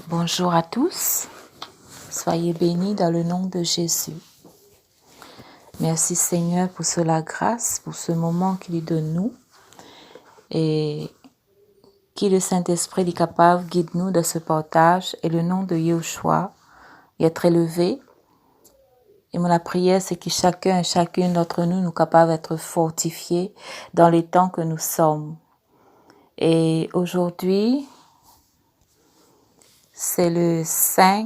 Bonjour à tous, soyez bénis dans le nom de Jésus. Merci Seigneur pour cela grâce, pour ce moment qu'il donne nous et qui le Saint-Esprit est capable guide-nous dans ce partage et le nom de Yeshua est très élevé. Et la prière, c'est que chacun et chacune d'entre nous nous capables d'être fortifiés dans les temps que nous sommes. Et aujourd'hui, c'est le 16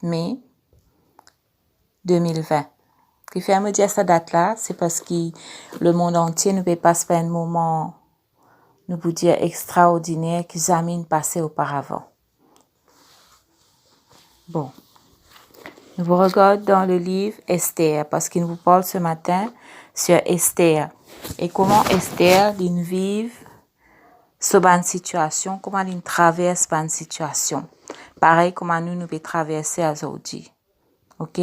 mai 2020. Ce qui fait me dire cette date-là, c'est parce que le monde entier ne peut pas se faire un moment, nous vous dire, extraordinaire que jamais ne passait auparavant. Bon. Nous vous regardons dans le livre Esther, parce qu'il nous parle ce matin sur Esther. Et comment Esther, elle vive cette bonne situation, comment elle traverse cette bonne situation. Pareil, comment nous pouvons traverser aujourd'hui. OK?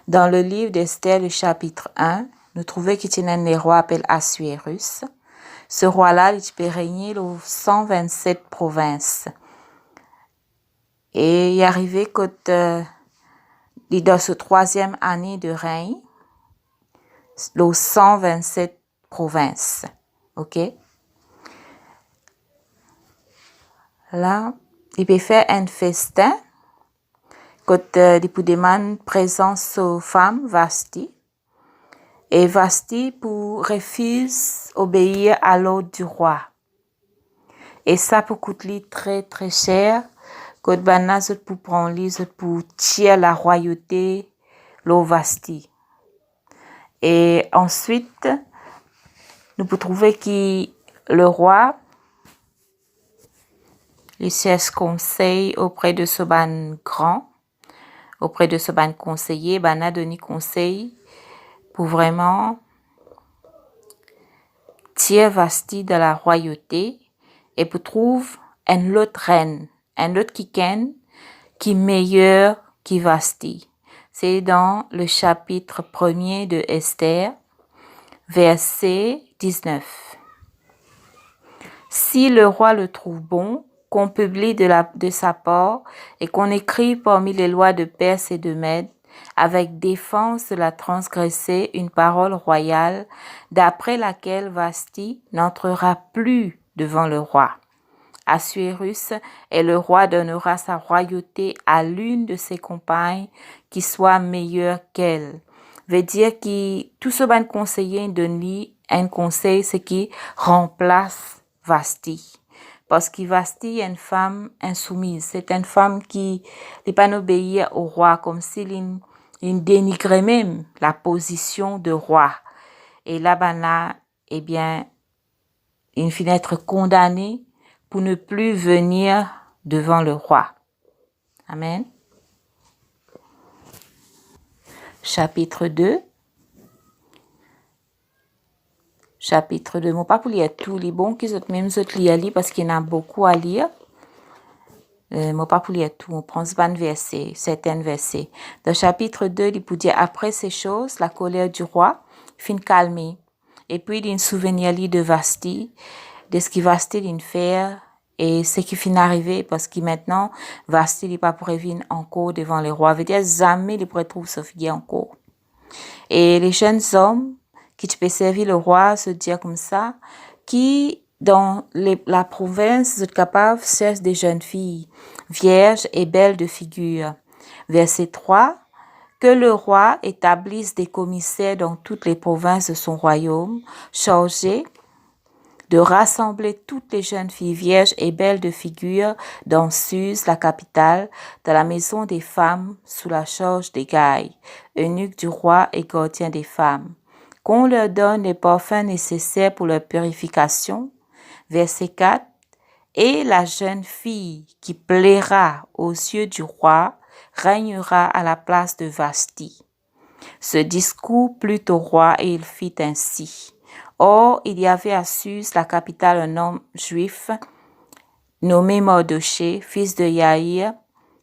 Dans le livre d'Esther, le chapitre 1, nous trouvons qu'il y a un roi appelé Assuérus. Ce roi-là, il peut régner dans 127 provinces. Et il est arrivé que dans ce troisième année de règne, dans 127 provinces. OK? Là, il peut faire un festin quand il peut demander présence aux femmes, Vasti. Et Vasti pour refuser obéir à l'ordre du roi. Et ça pour coûter très très cher. Quand banaz pour prendre pour tirer la royauté, l'eau Vasti. Et ensuite, nous pouvons trouver que le roi il cherche conseil auprès de ce ban grand, auprès de ce ban conseiller, ban a donné conseil pour vraiment tirer Vasti de la royauté et pour trouver un autre reine, un autre qui est meilleur que Vasti. C'est dans le chapitre 1er de Esther, verset 19. Si le roi le trouve bon, qu'on publie de sa part et qu'on écrit parmi les lois de Perse et de Mède, avec défense de la transgresser une parole royale, d'après laquelle Vasti n'entrera plus devant le roi. Assuérus et le roi donnera sa royauté à l'une de ses compagnes qui soit meilleure qu'elle. Veut dire que tout ce bon conseiller donne un conseil, c'est qui remplace Vasti. Parce que Vasti est une femme insoumise. C'est une femme qui n'est pas obéir au roi, comme s'il dénigrait même la position de roi. Et là, eh bien, il finit être condamné pour ne plus venir devant le roi. Amen. Chapitre 2. Chapitre 2. Moi, pas pour lire tous les bons qu'ils ont même lire parce qu'il y en a beaucoup à lire. Moi, pas pour lire tout. On prend ce verset, certains versets. Dans chapitre 2, il peut dire après ces choses, la colère du roi fin calmer. Et puis, il y a un souvenir de Vasti, de ce qui Vasti vient faire et ce qui finit arrivé parce que maintenant, Vasti n'est pas pour revenir encore devant les rois. Veut dire jamais il pourrait trouver ce figure encore. Et les jeunes hommes qui peuvent servir le roi se dire comme ça, qui dans la province sont capables de chercher des jeunes filles, vierges et belles de figure. Verset 3. Que le roi établisse des commissaires dans toutes les provinces de son royaume, chargés de rassembler toutes les jeunes filles vierges et belles de figure dans Suse, la capitale, dans la maison des femmes, sous la charge des Gailles, eunuques du roi et gardiens des femmes. Qu'on leur donne les parfums nécessaires pour leur purification. Verset 4. Et la jeune fille qui plaira aux yeux du roi régnera à la place de Vasti. Ce discours plut au roi et il fit ainsi. Or, il y avait à Suse, la capitale, un homme juif nommé Mardoché, fils de Yaïr,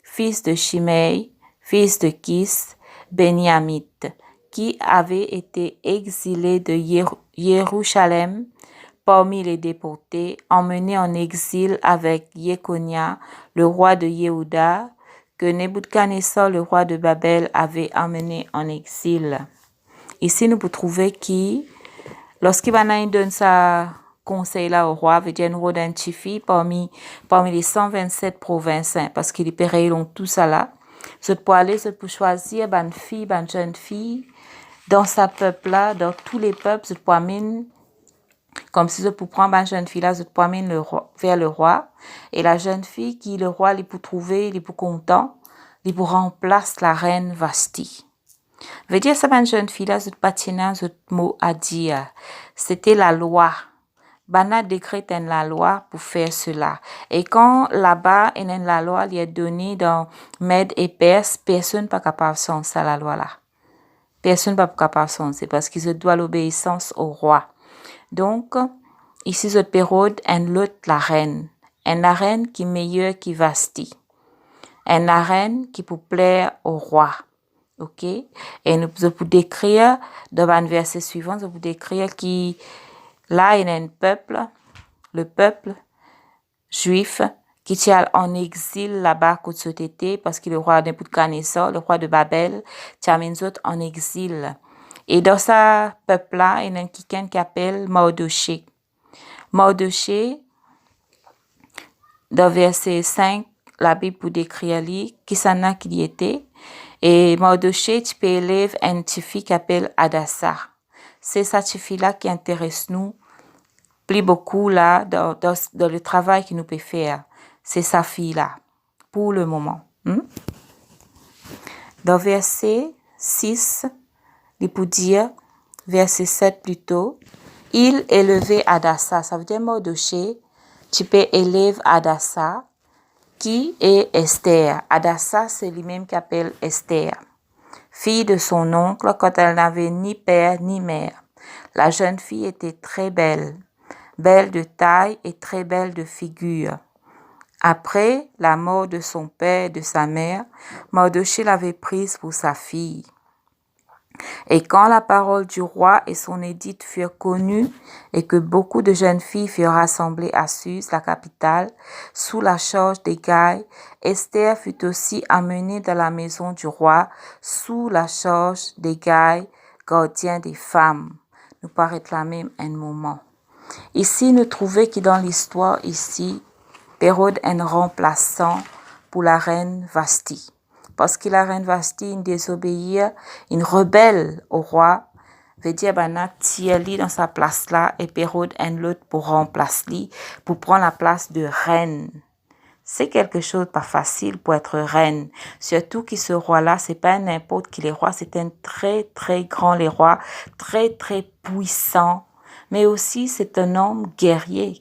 fils de Shimei, fils de Kis, Béniamite, qui avait été exilé de Jérusalem parmi les déportés, emmenés en exil avec Yekonia, le roi de Yehuda, que Nebuchadnezzar, le roi de Babel, avait emmené en exil. Ici, nous pouvons trouver qui, lorsqu'il va donner sa conseil là au roi, veut dire nous identifier parmi les 127 provinces, parce qu'il paierait tout ça là. C'est pour aller, c'est pour choisir une fille, une jeune fille, dans sa peuple là, dans tous les peuples, c'est pour amener, comme si c'est pour prendre une jeune fille là, c'est pour amener vers le roi. Et la jeune fille qui le roi, il pour trouver, il pour content, il pour remplacer la reine Vasti. Veut dire ça, une jeune fille là, c'est pas ce mot à dire. C'était la loi. Bana décrète la loi pour faire cela. Et quand là-bas, la loi lui est donnée dans Mède et Perse, personne n'est pas capable de sens à la loi là. Personne n'est pas capable de sens. C'est parce qu'ils doivent l'obéissance au roi. Donc, ici, cette période, elle l'autre la reine. La reine qui est meilleure qui Vasti. La reine qui peut plaire au roi. OK? Et nous pouvons décrire, dans le verset suivant, nous pouvons décrire qui, là, il y a un peuple, le peuple juif, qui est en exil là-bas, côté cet été, parce que le roi de Nebuchadnezzar, le roi de Babel, tient mis en exil. Et dans ce peuple-là, il y a quelqu'un qui appelle Mardoché. Mardoché, dans verset 5, la Bible pour décrire lui, qui s'en a qui y était. Et Mardoché, tu peux élève une fille qui s'appelle Adassa. C'est cette fille-là qui intéresse nous plus beaucoup là dans le travail qu'il nous peut faire. C'est sa fille-là, pour le moment. Dans verset 6, il peut dire, verset 7 plutôt, il élevait Adassa. Ça veut dire Mardoché, tu peux élever Adassa, qui est Esther. Adassa, c'est lui-même qui appelle Esther, fille de son oncle quand elle n'avait ni père ni mère. La jeune fille était très belle, belle de taille et très belle de figure. Après la mort de son père et de sa mère, Mardoché l'avait prise pour sa fille. Et quand la parole du roi et son édit furent connues et que beaucoup de jeunes filles furent rassemblées à Suse, la capitale, sous la charge d'Hégai, Esther fut aussi amenée dans la maison du roi sous la charge d'Hégai, gardien des femmes. Nous paraît là même un moment. Ici, nous trouvons que dans l'histoire ici, Hérode est un remplaçant pour la reine Vasti. Parce que la reine Vasti, une désobéir, une rebelle au roi, veut dire, tieli dans sa place là, et Hérode est l'autre pour remplacer, pour prendre la place de reine. C'est quelque chose pas facile pour être reine. Surtout que ce roi-là, c'est pas n'importe qui les rois, c'est un très, très grand les rois, très, très puissant. Mais aussi, c'est un homme guerrier.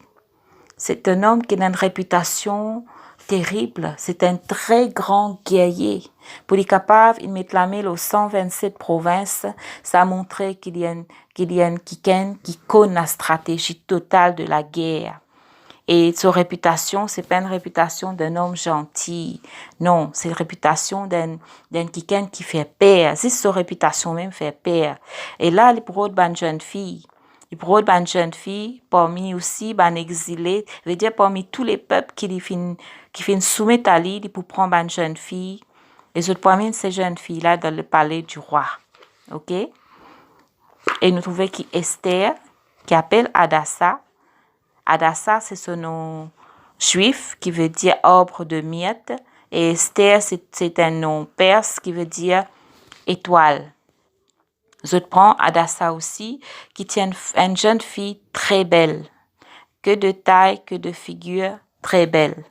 C'est un homme qui a une réputation terrible. C'est un très grand guerrier. Pour être capable, il met la main aux 127 provinces. Ça a montré qu'il y a quelqu'un qui connaît la stratégie totale de la guerre. Et sa réputation, c'est pas une réputation d'un homme gentil. Non, c'est une réputation d'un quelqu'un qui fait peur. C'est sa réputation même fait peur. Et là, il prend une jeune fille. Il prend une jeune fille, parmi aussi, un exilé, veut dire parmi tous les peuples qui fin soumettre à lui, pour prendre une jeune fille. Les autres parmi ces jeunes filles-là dans le palais du roi. OK? Et nous trouvons qu'Esther, qui appelle Adassa, Adassa, c'est son nom juif qui veut dire arbre de myrte. Et Esther, c'est un nom perse qui veut dire étoile. Je prends Adassa aussi, qui tient une jeune fille très belle, que de taille, que de figure, très belle.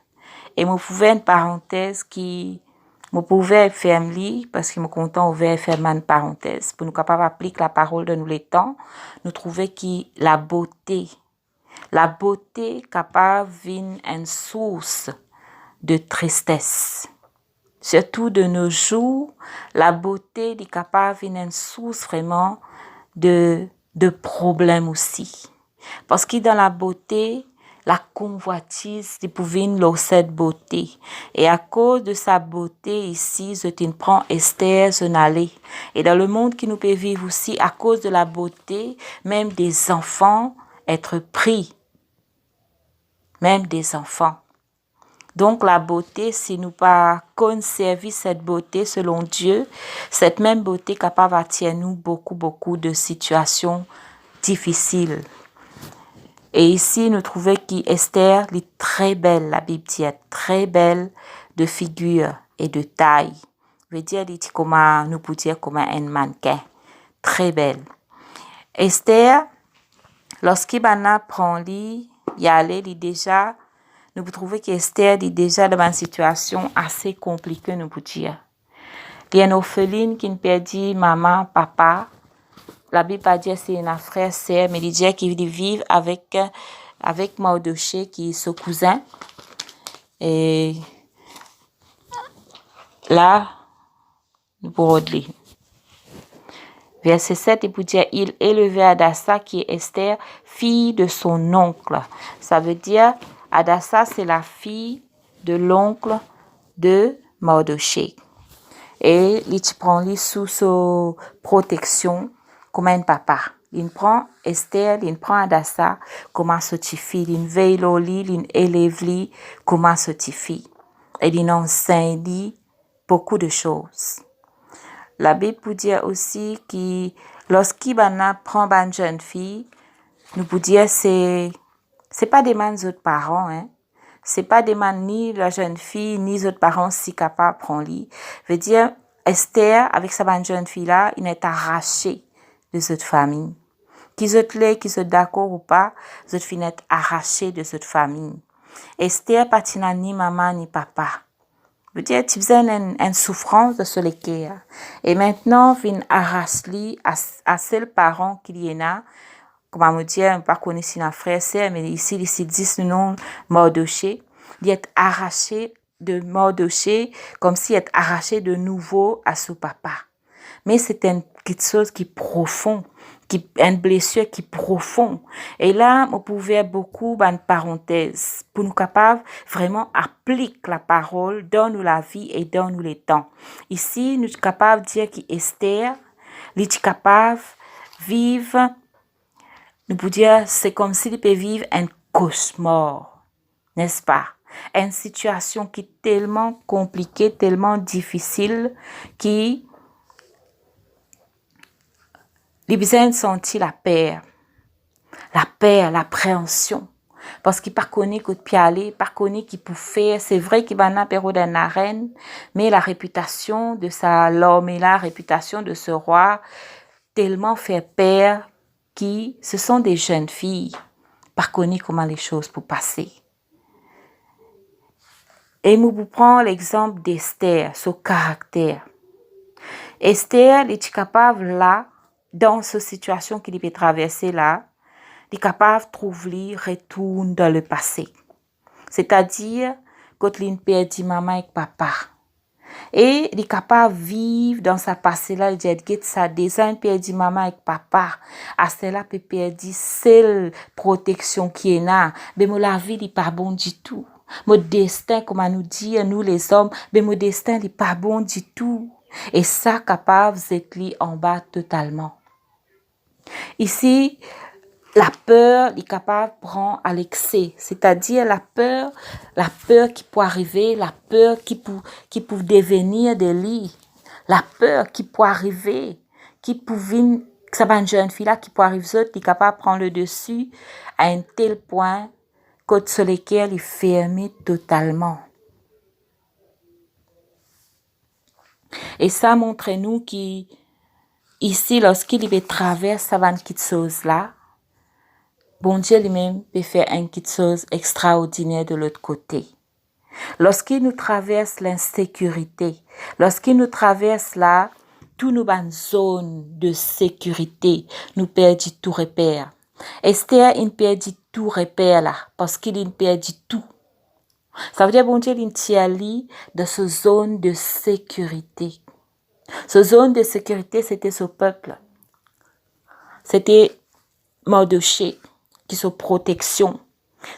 Et je pouvais une parenthèse qui, je pouvais faire parce que je suis content de faire une parenthèse, pour nous capables d'appliquer la parole de nous les temps, nous trouver qui la beauté capable d'une une source de tristesse. Surtout de nos jours, la beauté est capable d'une source vraiment de problèmes aussi. Parce que dans la beauté, la convoitise pouvait cette beauté. Et à cause de sa beauté ici, je te prends Esther, je n'allais. Et dans le monde qui nous peut vivre aussi, à cause de la beauté, même des enfants, être pris, même des enfants. Donc la beauté, si nous pas conserver cette beauté selon Dieu, cette même beauté capable d'attirer nous beaucoup de situations difficiles. Et ici, nous trouvons qu'Esther est très belle, la Bible dit, très belle de figure et de taille. Je veux dire, comment nous pouvons dire comme un mannequin, très belle. Esther, lorsqu'il prend lui, y aller, déjà, nous trouvons qu'Esther est déjà dans une situation assez compliquée, nous pouvons dire. Il y a une orpheline qui perdit maman, papa. La Bible pas dire c'est un frère, sœur, mais il dit qu'il vit avec Mardochée qui est son cousin. Et là, nous pourrons lire. Verset 7, il peut dire, il élevait Hadassa qui est Esther, fille de son oncle. Ça veut dire, Hadassa, c'est la fille de l'oncle de Mardochée. Et il prend lui sous sa protection comme un papa. Il prend Esther, il prend Hadassa comme un fille. Il veille au lit, il élève lui comme un fille. Et il enseigne beaucoup de choses. La Bible peut dire aussi que lorsqu'il prend une jeune fille, nous peut dire c'est pas des mains des autres parents, hein. C'est pas des mains ni la jeune fille ni les autres parents si capables de prendre lui. Veut dire Esther avec sa jeune fille là, il est arraché de cette famille. Qu'ils soient d'accord ou pas, cette fille est arrachée de cette famille. Esther pas ni maman ni papa. Veut dire tu faisais une souffrance de ce lequel. Et maintenant vient arracher à seul parent qu'il y en a. Comme on me dit, on pas connaît si un frère c'est, mais ici dit ce nom Mardochée. Il est arraché de Mardochée comme s'il est arraché de nouveau à son papa. Mais c'est quelque chose qui est profond, une blessure qui est profonde. Et là, on pouvait beaucoup une parenthèse pour nous capables vraiment appliquer la parole dans nous la vie et dans nous les temps. Ici, nous sommes capables de dire qu'Esther, elle est capable de vivre. Nous pouvons dire c'est comme s'il peut vivre un cauchemar, n'est-ce pas? Une situation qui est tellement compliquée, tellement difficile, qui les besoin de sentir la peur, l'appréhension. Parce qu'il ne connaît que de pialer, pas connaît qu'il peut faire. C'est vrai qu'il va en période d'une arène, mais la réputation de l'homme et la réputation de ce roi tellement fait peur qui ce sont des jeunes filles, pas connaît comment les choses peuvent passer. Et nous prenons l'exemple d'Esther, son caractère. Esther est capable là, dans cette situation qu'il peut traverser là, est capable de trouver retour dans le passé. C'est-à-dire, quand il perd maman et papa. Et il est capable de vivre dans sa passé là, il dit que ça déjà perdu maman et papa. À cela peut perdre seule protection qui est là. Mais la vie n'est pas bon du tout. Mon destin, comme on nous dit, nous les hommes, mais mon destin n'est pas bon du tout. Et ça capable d'être en bas totalement. Ici, la peur est capable de prendre à l'excès, c'est-à-dire la peur qui peut arriver, la peur qui peut devenir des lits, la peur qui peut arriver, qui peut venir, ça va une jeune fille là qui peut arriver, qui est capable de prendre le dessus à un tel point que sur lequel il est fermé totalement. Et ça montre nous qu'ici, lorsqu'il traverse ça va une petite chose là, bon Dieu lui-même peut faire une petite chose extraordinaire de l'autre côté. Lorsqu'il nous traverse l'insécurité, lorsqu'il nous traverse là, tout nous une zone de sécurité, nous perdons tout repère. Esther, il perdit tout repère là, parce qu'il perdit tout. Ça veut dire, bon Dieu, il tient de cette zone de sécurité. Cette zone de sécurité, c'était ce peuple. C'était Mardochée, qui sont protection.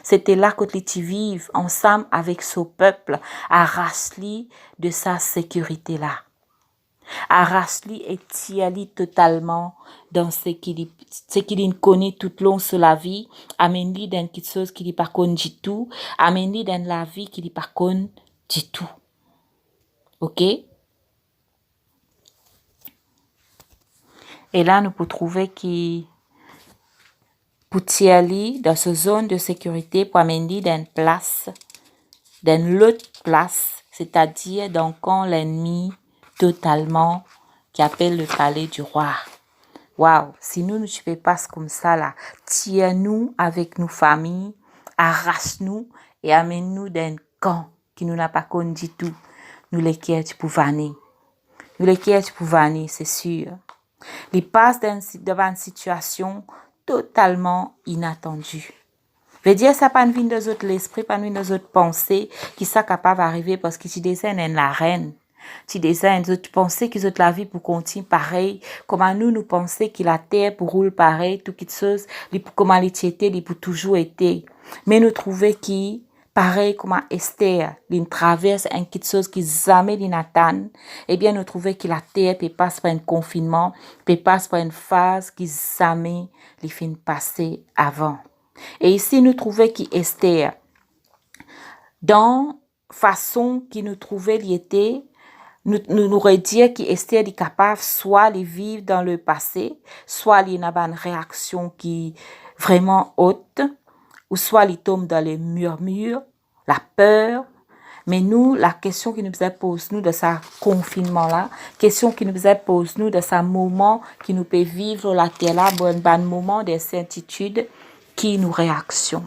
C'était là que tu vives ensemble avec ce peuple, arrache-li de sa sécurité là. Arrache-li et tire-li totalement dans ce qu'il connaît tout le long de la vie. Amène-li dans quelque chose qui n'est pas connu du tout. Amène-li dans la vie qui n'est pas connu du tout. OK? Et là, nous pouvons trouver qui pour tirer dans ce zone de sécurité pour amener dans une place, dans l'autre place, c'est-à-dire dans quand l'ennemi totalement qui appelle le palais du roi. Waouh, si nous ne tuons pas comme ça là, tire-nous avec nos familles, arrache-nous et amène-nous dans un camp qui nous n'a pas connu du tout. Nous les quittons pour venir. Nous les quittons pour venir, c'est sûr. Ils passent devant une situation totalement inattendue. Veut dire ça pas vient de autres l'esprit, pas vient de autres pensées qui sont capables d'arriver parce que tu dessines la reine. Tu dessines, tu pensais qu'ils ont la vie pour continuer pareil, comment nous pensons que la terre pour rouler pareil, tout quelque chose, comment les était, les pour toujours été. Mais nous trouvons qui pareil comme Esther, il traverse un quelque chose qui jamais n'attend, eh bien nous trouvons que la terre peut passer par un confinement, peut passer par une phase qui jamais les fin passer avant. Et ici nous trouvons que Esther, dans façon qui nous trouvait il était, nous aurait dit qu'Esther est capable soit de vivre dans le passé, soit il y a une réaction qui vraiment haute, ou soit il tombe dans les murmures, la peur. Mais nous, la question qui nous pose nous de ce confinement-là, question qui nous pose nous de ce moment qui nous peut vivre la terre-là, bon moment d'incertitude qui nous réaction.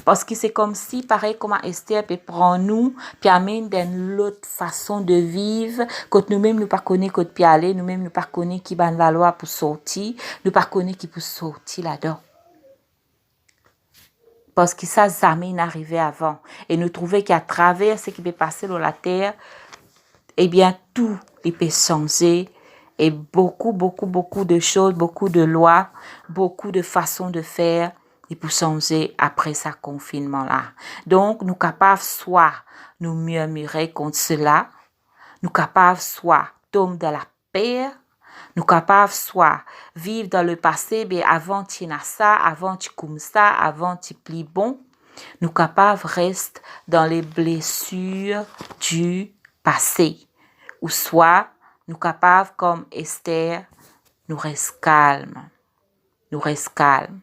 Parce que c'est comme si, pareil, comme Esther peut prendre nous, puis amène dans l'autre façon de vivre, quand nous-mêmes nous pas connaissons quand puis aller, nous-mêmes nous pas connaissons qui ban la loi pour sortir, nous pas connaissons qui pour sortir là-dedans. Parce que ça jamais n'arrivait avant. Et nous trouvons qu'à travers ce qui peut passer dans la terre, eh bien, tout peut changer. Et beaucoup de choses, beaucoup de lois, beaucoup de façons de faire, et pour changer après ce confinement-là. Donc, nous capables soit nous murmurer contre cela, nous capables soit tomber dans la paix, nous capables soit vivre dans le passé, mais avant tu n'as ça, avant tu comme ça, avant tu plis bon. Nous capables rester dans les blessures du passé. Ou soit, nous capables comme Esther, nous restons calmes. Nous restons calmes.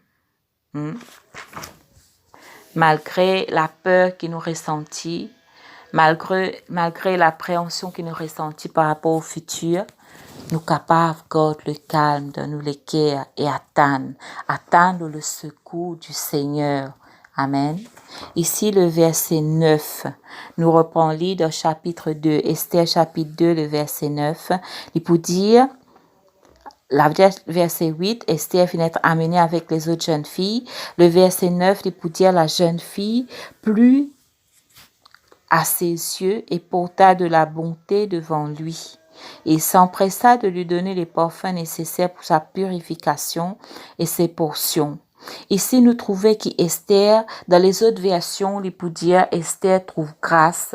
Malgré la peur que nous ressentons, malgré l'appréhension que nous ressentons par rapport au futur, nous capables de garder le calme dans nous les cœurs et attendre le secours du Seigneur. Amen. Ici, le verset 9, nous reprenons dans chapitre 2, Esther chapitre 2, le verset 9, il peut dire, verset 8, Esther finit d'être amenée avec les autres jeunes filles. Le verset 9, il peut dire la jeune fille plut à ses yeux et porta de la bonté devant lui. Et s'empressa de lui donner les parfums nécessaires pour sa purification et ses portions. Ici, nous trouvons qu'Esther, dans les autres versions, il peut dire Esther trouve grâce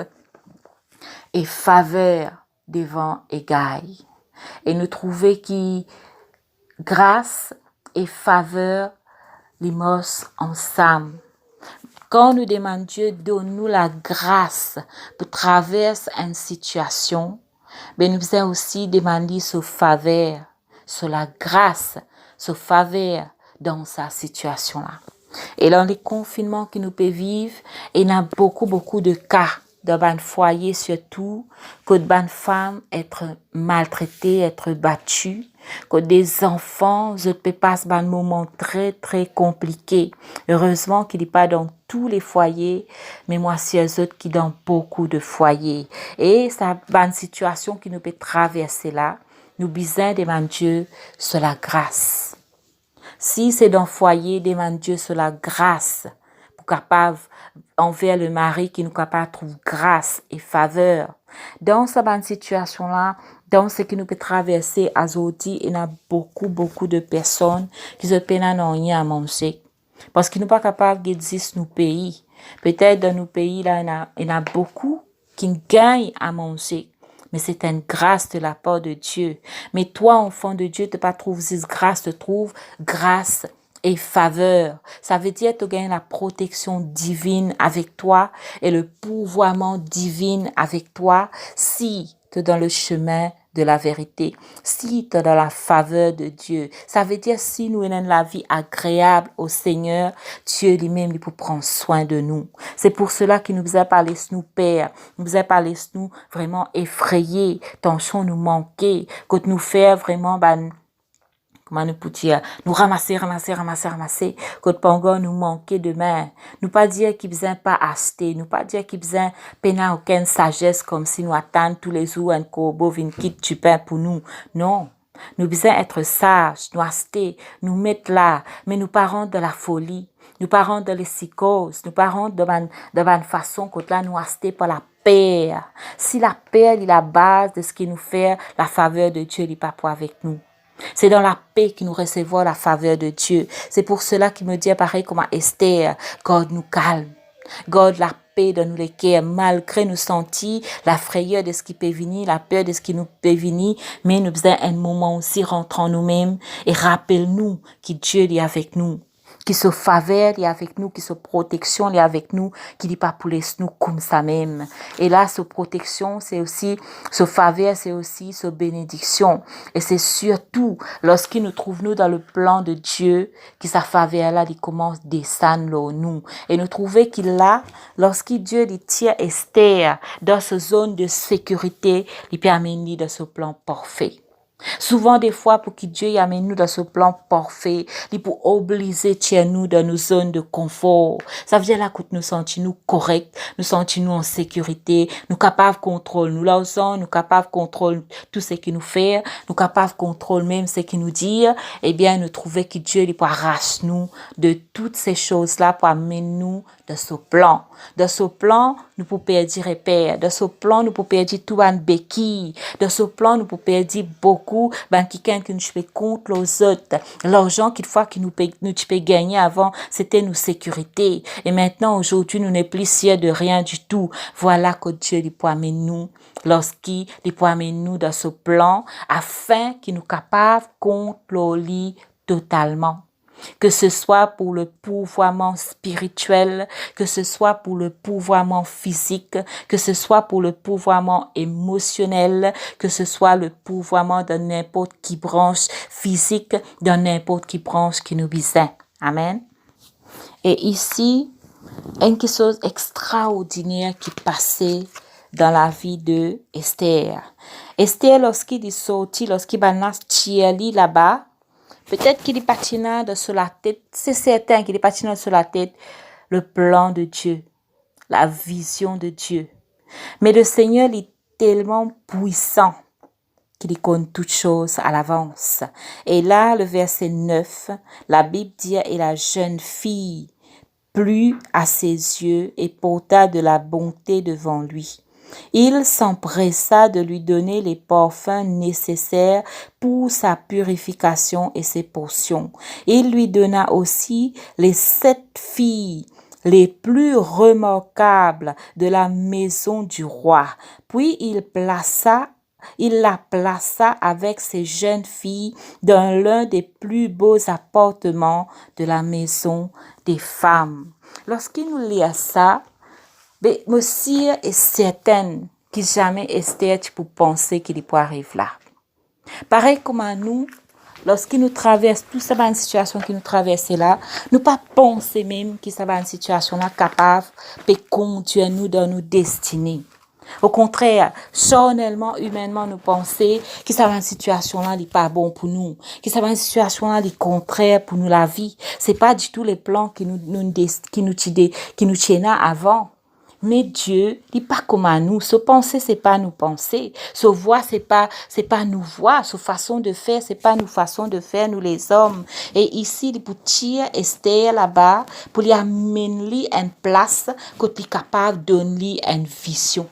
et faveur devant Égaï. Et nous trouvons que grâce et faveur, les mos ensemble. Quand nous demandons Dieu, donne-nous la grâce pour traverser une situation, mais nous avons aussi demandé sa faveur, sur la grâce, sa faveur dans sa situation-là. Et dans les confinements que nous pouvons vivre, il y a beaucoup de cas dans un foyer surtout, que des femmes être maltraitées, être battues, que des enfants, je peux passer un moment très compliqué. Heureusement qu'il n'est pas dans tous les foyers, mais moi c'est eux autres qui dans beaucoup de foyers. Et ça une situation qui nous peut traverser là, nous besoin demander Dieu sur la grâce. Si c'est dans le foyer, demande Dieu sur la grâce pour capable envers le mari qui nous capable de trouver grâce et faveur. Dans cette situation-là, dans ce qui nous peut traverser aujourd'hui, il y a beaucoup de personnes qui se peinent à rien à manger. Parce qu'ils ne sont pas capables d'exister dans nos pays. Peut-être dans nos pays, là, il y en a beaucoup qui gagnent à manger. mais c'est une grâce de la part de Dieu. Mais toi, enfant de Dieu, te pas trouve cette grâce, te trouve grâce et faveur. Ça veut dire que tu gagnes la protection divine avec toi et le pouvoirment divin avec toi si tu es dans le chemin de la vérité, si tu es dans la faveur de Dieu. Ça veut dire si nous avons la vie agréable au Seigneur, Dieu lui-même il peut prendre soin de nous. C'est pour cela qu'il nous a parlé nous Père, nous a parlé nous vraiment effrayés, tension nous manquer, que nous faire vraiment comment nous pour dire, nous ramasser, quand pas nous manquer demain. Nous pas dire qu'il besoin pas acheter, nous pas dire qu'il besoin peine aucune sagesse comme si nous attendons tous les jours un corbeau vient quitte du pain pour nous. Non. Nous besoin être sages, nous acheter, nous mettre là, mais nous parents de la folie, nous parents de les psychoses, nous parents de une façon que là nous acheter par la paix. Si la paix est la base de ce qui nous fait la faveur de Dieu, il n'est pas pour avec nous. C'est dans la paix que nous recevons la faveur de Dieu. C'est pour cela qu'il me dit pareil comme à Esther, garde nous calme, garde la paix dans nous les cœurs, malgré nous sentir la frayeur de ce qui peut venir, la peur de ce qui nous peut venir, mais nous faisons un moment aussi rentrant nous-mêmes et rappelle-nous que Dieu est avec nous. Qui se faveur est avec nous, qui se protection est avec nous, qui dit pas pour laisser nous comme ça même. Et là, ce protection, c'est aussi, ce faveur, c'est aussi ce bénédiction. Et c'est surtout lorsqu'il nous trouve nous dans le plan de Dieu, que sa faveur là, il commence à descendre nous. Et nous trouvons qu'il a, lorsqu'il Dieu il tient Esther dans ce zone de sécurité, il permet de ce plan parfait. Souvent, des fois, pour que Dieu y amène nous dans ce plan parfait, il pour obliger nous dans nos zones de confort. Ça veut dire là que nous sentons nous corrects, nous sentons nous en sécurité, nous capables de contrôler nous là nous capables de contrôler tout ce qui nous fait, nous capables de contrôler même ce qui nous dit. Eh bien, nous trouvons que Dieu il pour arracher nous de toutes ces choses-là pour amener nous dans ce plan. Dans ce plan, nous pouvons perdre repères. Dans ce plan, nous pouvons perdre tout un béquille. Dans ce plan, nous pouvons perdre beaucoup, quelqu'un qui nous fait contre les autres. L'argent, quelquefois, qui nous peut gagner avant, c'était nos sécurités. Et maintenant, aujourd'hui, nous n'est plus sûrs de rien du tout. Voilà que Dieu lui peut amener nous, lorsqu'il peut amener nous dans ce plan, afin qu'il nous capable contre le lit totalement. Que ce soit pour le pouvoirment spirituel, que ce soit pour le pouvoirment physique, que ce soit pour le pouvoirment émotionnel, que ce soit le pouvoirment de n'importe qui branche physique, de n'importe qui branche qui nous besoin. Amen. Et ici, une chose extraordinaire qui passait dans la vie de Esther. Esther, lorsqu'il est sorti, lorsqu'il a tiré là-bas, peut-être qu'il est patinant sur la tête, c'est certain qu'il est patinant sur la tête, le plan de Dieu, la vision de Dieu. Mais le Seigneur est tellement puissant qu'il connaît toutes choses à l'avance. Et là, le verset 9, la Bible dit, et la jeune fille plut à ses yeux et porta de la bonté devant lui. Il s'empressa de lui donner les parfums nécessaires pour sa purification et ses potions. Il lui donna aussi les 7 filles les plus remarquables de la maison du roi. Puis il la plaça avec ses jeunes filles dans l'un des plus beaux appartements de la maison des femmes. Lorsqu'il nous lit ça, mais monsieur est certaine que jamais Esther tu peux penser qu'il peut arriver là. Pareil comme à nous, lorsqu'il nous traverse toute cette situation qui nous traverse là, nous pas penser même que cette situation là capable de conduire nous dans nos destinées. Au contraire, charnellement, humainement, nous penser que cette situation-là n'est pas bon pour nous, que cette situation-là est contraire pour nous la vie. C'est pas du tout les plans qui nous tiennent avant. Mais Dieu, il n'est pas comme à nous. Ce penser, c'est pas nous penser. Ce voir, c'est pas nous voir. Ce façon de faire, c'est pas nous façon de faire, nous les hommes. Et ici, il peut tirer Esther là-bas pour lui amener une place qu'on est capable de donner une vision.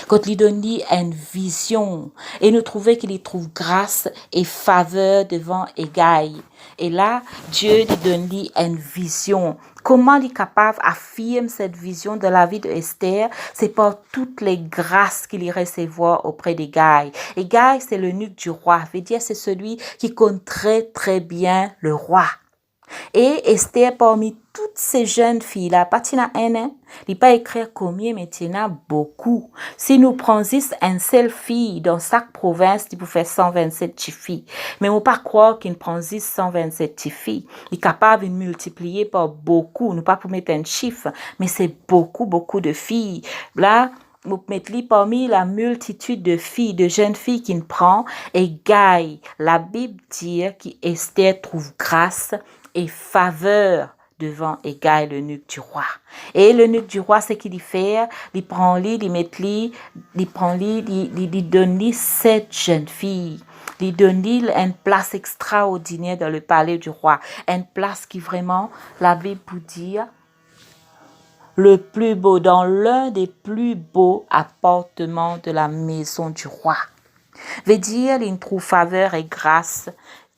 Quand il donne une vision et nous trouvons qu'il y trouve grâce et faveur devant Égaï. Et là, Dieu lui donne une vision. Comment il est capable d'affirmer cette vision de la vie d'Esther? C'est par toutes les grâces qu'il y recevoir auprès d'Hégai. Hégai, c'est l'eunuque du roi. Veut dire, c'est celui qui connaît très, très bien le roi. Et Esther, parmi toutes ces jeunes filles-là, pas il n'est pas écrire combien, mais il y en a beaucoup. Si nous prenons une seule fille dans chaque province, il peut faire 127 filles. Mais on ne peut pas croire qu'il prend 127 filles. Il est capable de multiplier par beaucoup. Nous ne pouvons pas mettre un chiffre, mais c'est beaucoup, beaucoup de filles. Là, vous mettez parmi la multitude de filles, de jeunes filles qu'il prend, et Gaï, la Bible dit qu'Esther trouve grâce et faveur devant Hégai, l'eunuque du roi. Et l'eunuque du roi, ce qu'il fait, il prend lui, il met lui, il prend lui, il donne lui 7 jeunes filles. Il donne lui une place extraordinaire dans le palais du roi. Une place qui vraiment, la Bible pour dire, le plus beau, dans l'un des plus beaux appartements de la maison du roi. Veut dire, il trouve faveur et grâce.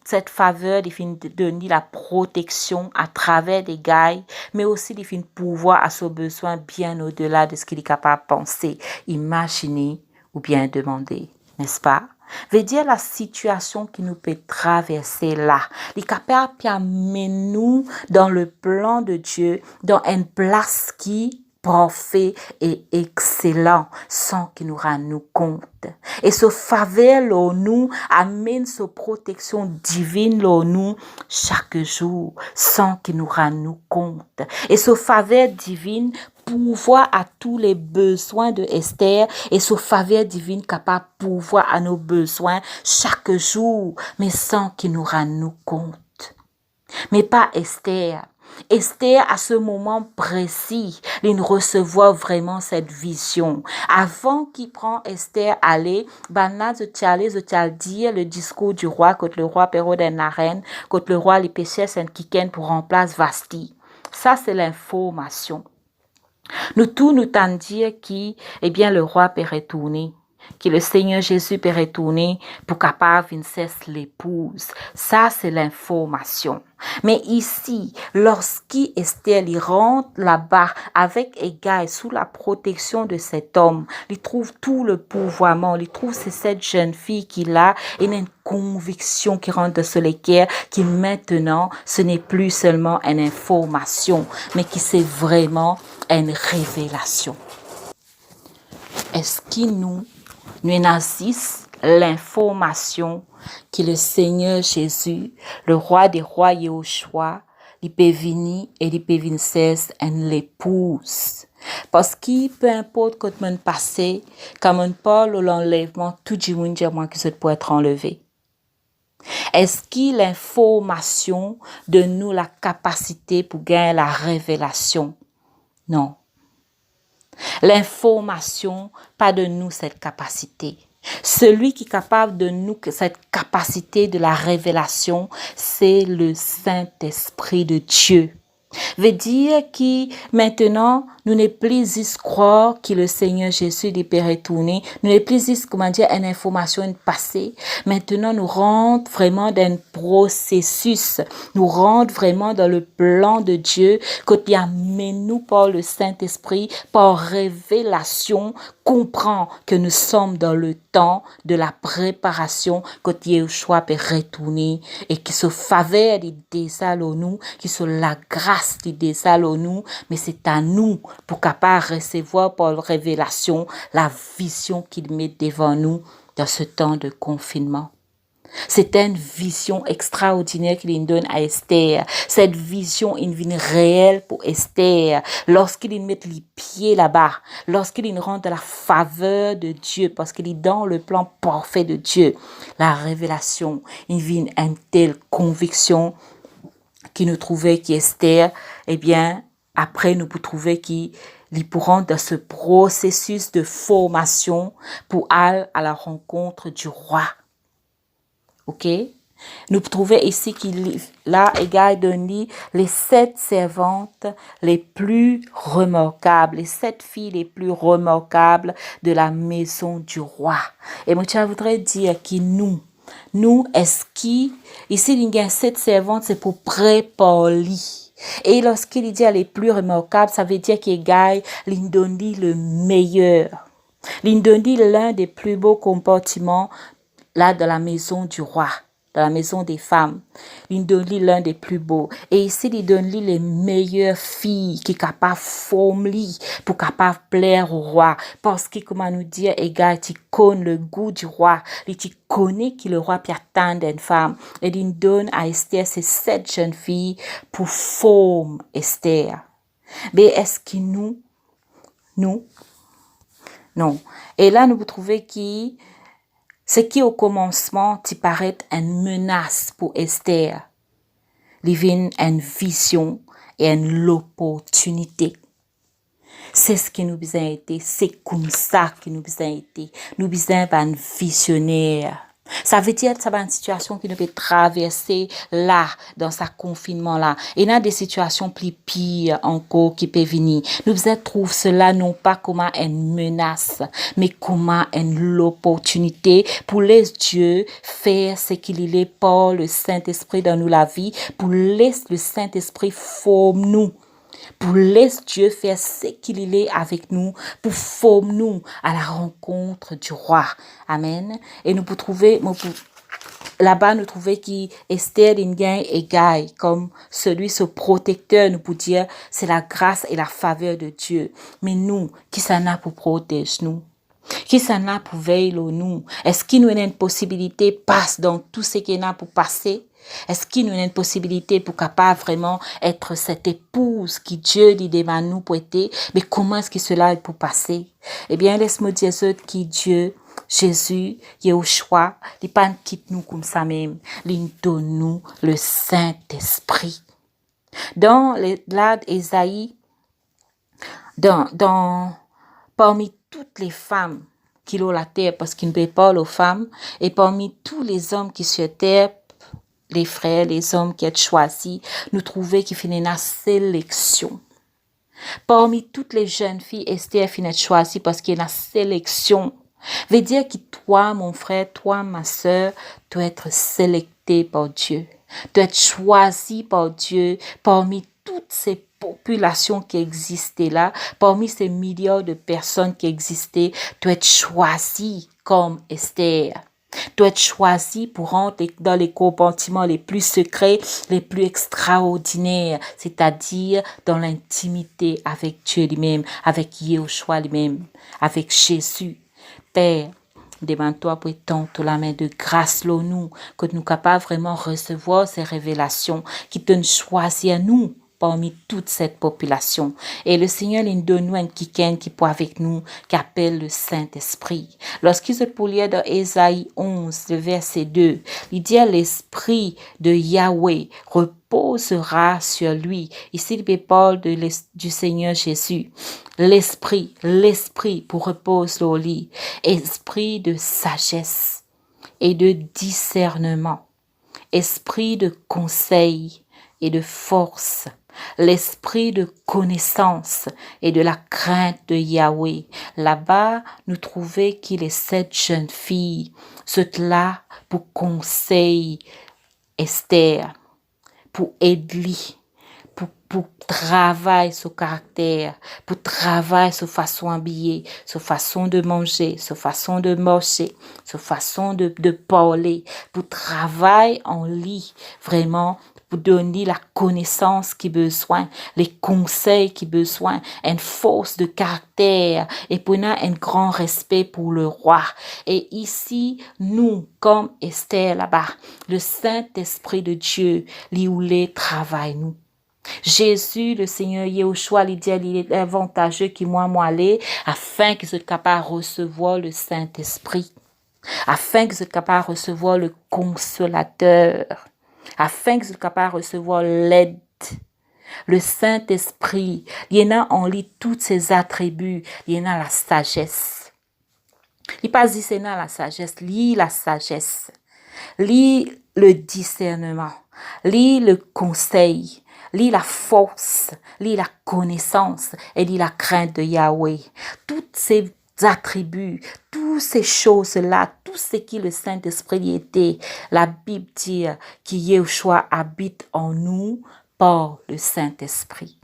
Cette faveur, il finit de donner la protection à travers des gailles, mais aussi il finit pouvoir à son besoin bien au-delà de ce qu'il est capable de penser, imaginer ou bien demander, n'est-ce pas? Veut dire la situation qui nous peut traverser là. Il est capable d'amener nous dans le plan de Dieu, dans une place qui parfait et excellent sans qu'il nous rende compte. Et ce faveur nous amène sa protection divine nous chaque jour sans qu'il nous rende compte. Et ce faveur divine pouvoir à tous les besoins de Esther et ce faveur divine capable de pouvoir à nos besoins chaque jour mais sans qu'il nous rende compte. Mais pas Esther. Esther, à ce moment précis, il recevoir vraiment cette vision. Avant qu'il prend Esther aller, Banat je dire le discours du roi contre le roi Pérode et Naren, contre le roi les pécheurs Saint-Kiken pour remplacer Vasti. Ça, c'est l'information. Nous tous nous t'en dire qui, eh bien, le roi peut retourner. Que le Seigneur Jésus peut retourner pour capable de cesse l'épouse. Ça, c'est l'information. Mais ici, lorsqu'Esther rentre là-bas avec Hégai sous la protection de cet homme, il trouve tout le pouvoirment, il trouve c'est cette jeune fille qu'il a et une conviction qui rentre de ce l'équerre qui maintenant, ce n'est plus seulement une information, mais qui c'est vraiment une révélation. Est-ce qu'il nous assiste l'information que le Seigneur Jésus, le roi des rois Yahushua, il peut venir et il peut venir cesse en l'épouse. Parce que peu importe quand on passe, quand on parle de l'enlèvement, tout le monde dit à moi que ça peut être enlevé. Est-ce que l'information de nous la capacité pour gagner la révélation? Non. L'information, pas de nous cette capacité. Celui qui est capable de nous cette capacité de la révélation, c'est le Saint-Esprit de Dieu. Veut dire que maintenant, nous ne plus croire que le Seigneur Jésus peut retourner. Nous ne plus comment dire, une information passée. Maintenant, nous rentrons vraiment dans un processus. Nous rentrons vraiment dans le plan de Dieu. Quand il amène nous par le Saint-Esprit, par révélation, comprend que nous sommes dans le temps de la préparation quand Yeshua peut retourner et qui se faveur des désalots nous, qui se la grâce des désalots nous, mais c'est à nous pour capable recevoir par la révélation la vision qu'il met devant nous dans ce temps de confinement. C'est une vision extraordinaire qu'il donne à Esther. Cette vision est une vie réelle pour Esther. Lorsqu'il met les pieds là-bas, lorsqu'il rentre dans la faveur de Dieu, parce qu'il est dans le plan parfait de Dieu, la révélation, il vient une telle conviction qui nous trouvait qu'Esther, eh bien, après nous pour trouver qu'ils pourront dans ce processus de formation pour aller à la rencontre du roi. Ok? Nous trouvons ici qu'il là égal donne les 7 servantes les plus remarquables, les 7 filles les plus remarquables de la maison du roi. Et moi, je voudrais dire que nous, Nous, est-ce qui, ici, il y a cette servante, c'est pour préparer. Et lorsqu'il dit elle est plus remarquable, ça veut dire qu'il gagne l'indondi le meilleur. L'indondi, l'un des plus beaux comportements là de la maison du roi, de la maison des femmes. L'indondi, l'un des plus beaux. Et ici, il donne les meilleures filles qui sont capables de former pour capable plaire au roi. Parce que, comment nous dire, égal, tu connais le goût du roi. Et tu connais que le roi peut attendre une femme. Et il donne à Esther ces 7 jeunes filles pour former Esther. Mais est-ce que nous, non. Et là, nous trouvons que ce qui au commencement tu paraît une menace pour Esther, devient une vision et une opportunité. C'est ce qui nous a été, c'est comme ça que nous a été. Nous avons un visionnaire. Ça veut dire que ça va une situation qui nous peut traverser là, dans sa confinement là. Et il y a des situations plus pires encore qui peuvent venir. Nous trouvons cela non pas comme une menace, mais comme une opportunité pour laisser Dieu faire ce qu'il est par le Saint-Esprit dans nous la vie, pour laisser le Saint-Esprit former nous. Pour laisser Dieu faire ce qu'il est avec nous, pour former nous à la rencontre du roi. Amen. Et nous pouvons trouver, là-bas, nous trouvons qu'Esther Lingen est égal, comme celui, ce protecteur, nous pouvons dire, c'est la grâce et la faveur de Dieu. Mais nous, qui s'en a pour protéger nous? Qui s'en a pour veiller nous? Est-ce qu'il nous a une possibilité passe dans tout ce qu'il y a pour passer? Est-ce qu'il nous a une possibilité pour capable vraiment être cette épouse qui Dieu lui demande nous pour être? Mais comment est-ce que cela est pour passer? Eh bien, laisse-moi dire ce qui Dieu, Jésus, Yahushua, il pas quitte nous comme ça même. Il donne nous le Saint-Esprit. Dans là d'Ésaïe, parmi toutes les femmes qui ont la terre, parce qu'il ne paie pas aux femmes, et parmi tous les hommes qui sur terre, les frères, les hommes qui ont choisis, nous trouvons qu'il fait une sélection. Parmi toutes les jeunes filles, Esther finit choisie parce qu'il y a une sélection. Veut dire que toi, mon frère, toi, ma sœur, dois être sélecté par Dieu. Dois être choisi par Dieu parmi toutes ces populations qui existaient là, parmi ces milliards de personnes qui existaient, dois être choisi comme Esther. Doit être choisi pour rentrer dans les compartiments les plus secrets, les plus extraordinaires, c'est-à-dire dans l'intimité avec Dieu lui-même, avec Yahushua lui-même, avec Jésus. Père, demande-toi pour tendre la main de grâce là nous, que nous capables vraiment recevoir ces révélations qui te choisissent à nous parmi toute cette population. Et le Seigneur, il donne nous un quelqu'un qui peut avec nous, qui appelle le Saint-Esprit. Lorsqu'il se lire dans Ésaïe 11, le verset 2, il dit l'Esprit de Yahweh reposera sur lui. Ici, il parle du Seigneur Jésus. L'Esprit pour repose au lit. Esprit de sagesse et de discernement. Esprit de conseil et de force, l'esprit de connaissance et de la crainte de Yahweh. Là-bas, nous trouvons qu'il est 7 jeunes filles, sont là pour conseiller Esther, pour aider, pour travailler son caractère, pour travailler sa façon d'habiller, sa façon de manger, sa façon de marcher, sa façon de parler, pour travailler en lit, vraiment, pour donner la connaissance qu'il besoin, les conseils qu'il besoin, une force de caractère et pour un grand respect pour le roi. Et ici, nous, comme Esther là-bas, le Saint-Esprit de Dieu, lui où les travaille nous. Jésus, le Seigneur Yahushua, il dit, il est avantageux qui moi aller afin que soit capable de recevoir le Saint-Esprit, afin que soit capable de recevoir le Consolateur, afin que soit capable de recevoir l'aide. Le Saint-Esprit, il y en a, on lit tous ses attributs, il y en a la sagesse. Il pas dit c'est la sagesse, lis la sagesse, lis le discernement, lis le conseil, lis la force, lis la connaissance et lis la crainte de Yahweh. Toutes ces attributs, tous toutes ces choses-là, tout ce qui le Saint-Esprit était, la Bible dit que Yeshua habite en nous par le Saint-Esprit.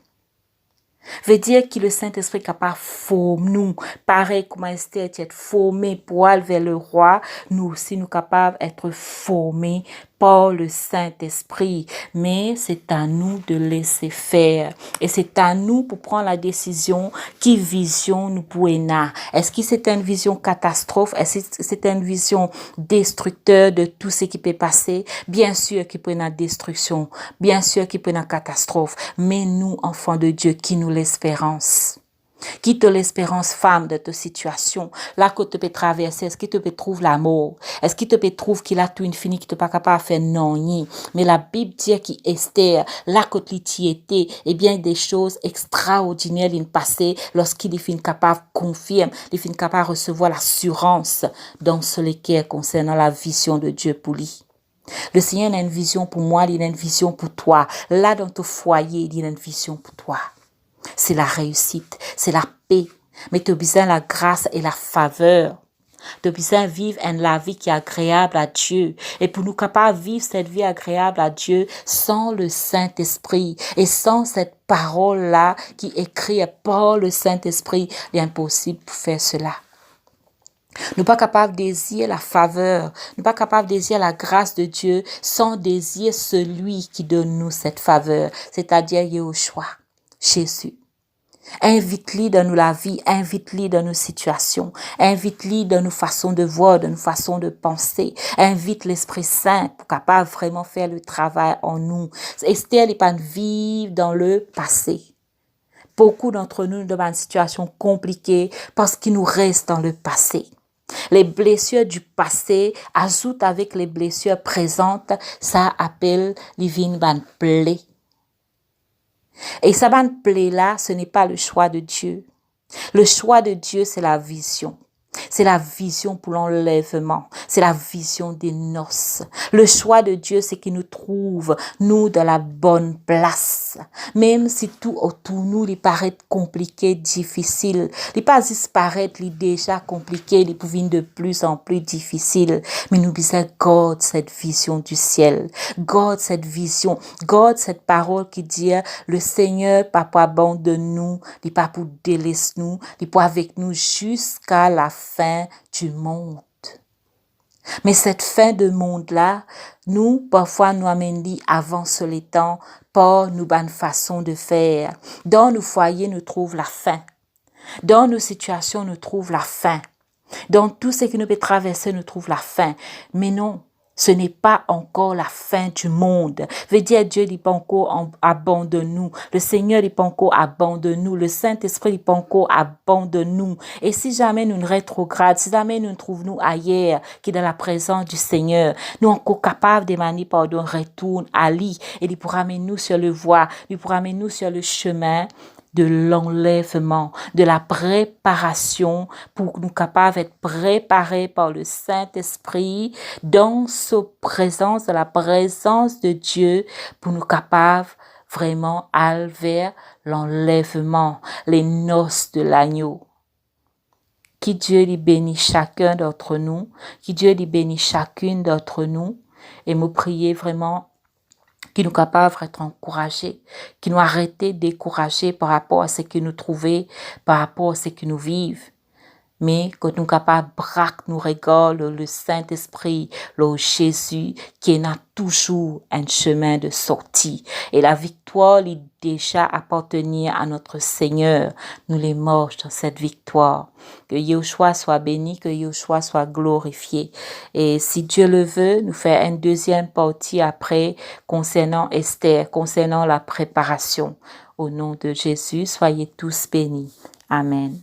Veut dire que le Saint-Esprit est capable de former nous, pareil comme Esther était formée pour aller vers le roi, nous aussi nous capables d'être formés par le Saint-Esprit. Mais c'est à nous de laisser faire. Et c'est à nous pour prendre la décision qui vision nous pouvons avoir. Est-ce que c'est une vision catastrophe? Est-ce que c'est une vision destructeur de tout ce qui peut passer? Bien sûr qu'il peut y avoir destruction. Bien sûr qu'il peut y avoir catastrophe. Mais nous, enfants de Dieu, qui nous l'espérance? Quitte l'espérance, femme, de ta situation. Là que tu peux traverser, est-ce que tu peux trouver la mort? Est-ce que tu peux trouver qu'il a tout infini, qu'il n'est pas capable de faire non, ni? Mais la Bible dit qu'Esther, là que tu étais, eh bien, des choses extraordinaires in passé lorsqu'il est fin capable de confirmer, il est fin capable de recevoir l'assurance dans ce lequel concernant la vision de Dieu pour lui. Le Seigneur a une vision pour moi, il a une vision pour toi. Là, dans ton foyer, il a une vision pour toi. C'est la réussite, c'est la paix. Mais tu as besoin de la grâce et la faveur. Tu as besoin de vivre la vie qui est agréable à Dieu. Et pour nous capables de vivre cette vie agréable à Dieu sans le Saint-Esprit et sans cette parole-là qui est écrite par le Saint-Esprit, il est impossible de faire cela. Nous ne sommes pas capables de désirer la faveur, nous ne sommes pas capables de désirer la grâce de Dieu sans désirer celui qui donne nous cette faveur, c'est-à-dire Yeshua, Jésus. Invite-lui dans nous la vie, invite-lui dans nos situations, invite-lui dans nos façons de voir, dans nos façons de penser, invite l'Esprit Saint pour capable vraiment faire le travail en nous. Esther n'est pas vivre dans le passé. Beaucoup d'entre nous dans une situation compliquée parce qu'il nous reste dans le passé. Les blessures du passé ajoutent avec les blessures présentes, ça appelle living ban plaie. Et ça ban plaie là, ce n'est pas le choix de Dieu. Le choix de Dieu, c'est la vision. C'est la vision pour l'enlèvement. C'est la vision des noces. Le choix de Dieu, c'est qu'il nous trouve, nous, dans la bonne place. Même si tout autour nous, il paraît compliqué, difficile. Il pas juste paraître, il déjà compliqué, il peut venir de plus en plus difficile. Mais nous disons, garde cette vision du ciel. Garde cette vision. Garde cette parole qui dit, le Seigneur, pas pour abandonner nous, il pas pour délaisser nous, il pour avec nous jusqu'à la fin du monde. Mais cette fin de monde-là, nous, parfois, nous amène avant le temps par nos bonnes façons de faire. Dans nos foyers, nous trouvons la fin. Dans nos situations, nous trouvons la fin. Dans tout ce qui nous peut traverser, nous trouvons la fin. Mais non. Ce n'est pas encore la fin du monde. Veut dire Dieu n'est pas encore abandonne nous. Le Seigneur n'est pas encore abandonne nous. Le Saint-Esprit n'est pas encore abandonne nous. Et si jamais nous rétrograde, si jamais nous trouvons nous ailleurs, qui est dans la présence du Seigneur, nous encore capables de manier pardon, retourne à lui. Et il pourra amener nous sur le voie, il pourra amener nous sur le chemin de l'enlèvement, de la préparation pour nous capables d'être préparés par le Saint-Esprit dans sa présence, dans la présence de Dieu pour nous capables vraiment aller vers l'enlèvement, les noces de l'agneau. Qui Dieu lui bénit chacun d'entre nous, qui Dieu lui bénit chacune d'entre nous et me prier vraiment qui nous capables d'être encouragés, qui nous arrêter de décourager par rapport à ce que nous trouvons, par rapport à ce que nous vivons. Mais que nous capables braquer nous regarde le Saint-Esprit, le Jésus, qui a toujours un chemin de sortie. Et la victoire est déjà appartenir à notre Seigneur. Nous les marches dans cette victoire. Que Yeshua soit béni, que Yeshua soit glorifié. Et si Dieu le veut, nous faire une deuxième partie après concernant Esther, concernant la préparation. Au nom de Jésus, soyez tous bénis. Amen.